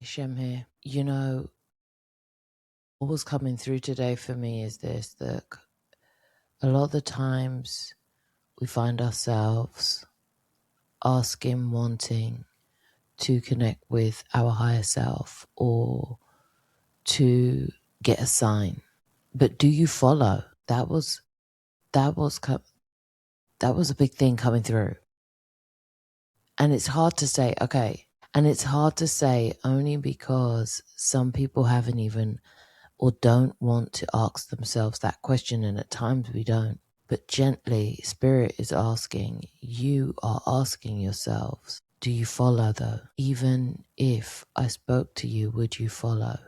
Shem here. What was coming through today for me is this, that a lot of the times we find ourselves asking, wanting to connect with our higher self or to get a sign. But do you follow? That was a big thing coming through. And it's hard to say, okay. And it's hard to say only because some people haven't even or don't want to ask themselves that question, and at times we don't. But gently, Spirit is asking, you are asking yourselves, do you follow though? Even if I spoke to you, would you follow?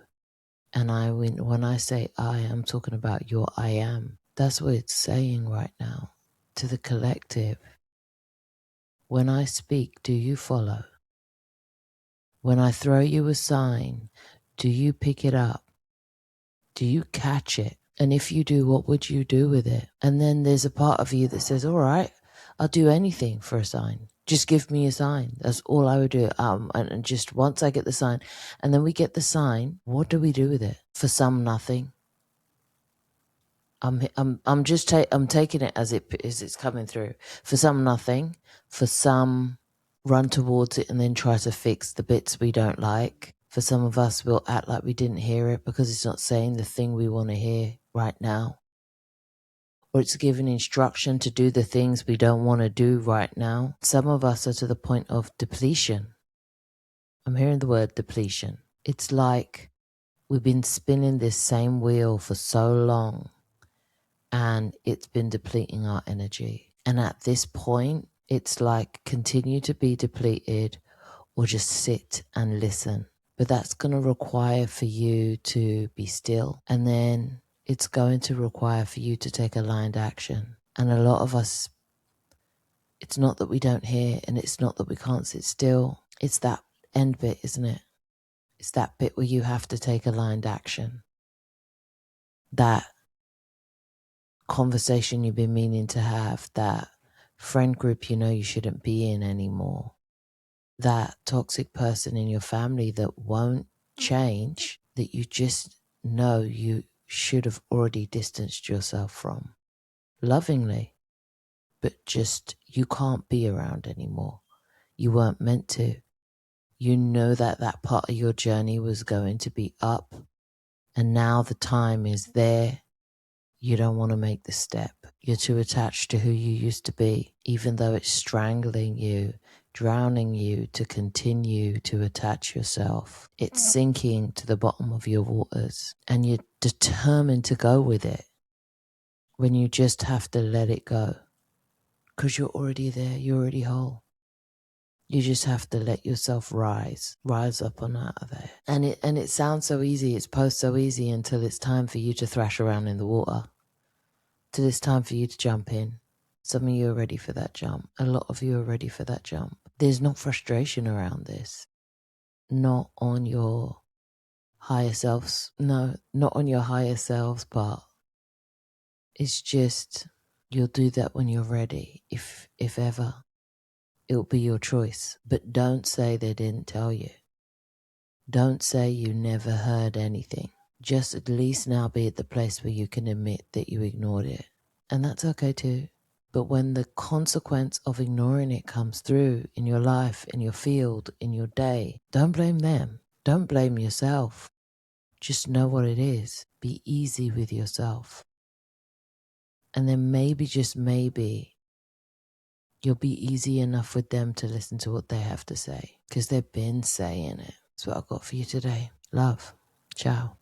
And when I say I'm talking about your I am. That's what it's saying right now to the collective. When I speak, do you follow? When I throw you a sign, do you pick it up? Do you catch it? And if you do, what would you do with it? And then there's a part of you that says, all right, I'll do anything for a sign. Just give me a sign. That's all I would do. And just once I get the sign, and then we get the sign, what do we do with it? For some, nothing. I'm taking it as it's coming through. For some, nothing. For some, run towards it and then try to fix the bits we don't like. For some of us, we'll act like we didn't hear it because it's not saying the thing we want to hear right now. Or it's giving instruction to do the things we don't want to do right now. Some of us are to the point of depletion. I'm hearing the word depletion. It's like we've been spinning this same wheel for so long and it's been depleting our energy. And at this point, it's like continue to be depleted or just sit and listen. But that's going to require for you to be still. And then it's going to require for you to take aligned action. And a lot of us, it's not that we don't hear and it's not that we can't sit still. It's that end bit, isn't it? It's that bit where you have to take aligned action. That conversation you've been meaning to have, that friend group you know you shouldn't be in anymore. That toxic person in your family that won't change, that you just know you should have already distanced yourself from. Lovingly, but just you can't be around anymore. You weren't meant to. You know that part of your journey was going to be up, and now the time is there. You don't want to make the step. You're too attached to who you used to be, even though it's strangling you, drowning you to continue to attach yourself. It's sinking to the bottom of your waters and you're determined to go with it when you just have to let it go because you're already there. You're already whole. You just have to let yourself rise up and out of there. And it sounds so easy. It's posed so easy until it's time for you to thrash around in the water. Till it's time for you to jump in. Some of you are ready for that jump. A lot of you are ready for that jump. There's no frustration around this. Not on your higher selves. No, not on your higher selves part. It's just you'll do that when you're ready, if ever. It'll be your choice. But don't say they didn't tell you. Don't say you never heard anything. Just at least now be at the place where you can admit that you ignored it. And that's okay too. But when the consequence of ignoring it comes through in your life, in your field, in your day, don't blame them. Don't blame yourself. Just know what it is. Be easy with yourself. And then maybe, just maybe, you'll be easy enough with them to listen to what they have to say because they've been saying it. That's what I've got for you today. Love. Ciao.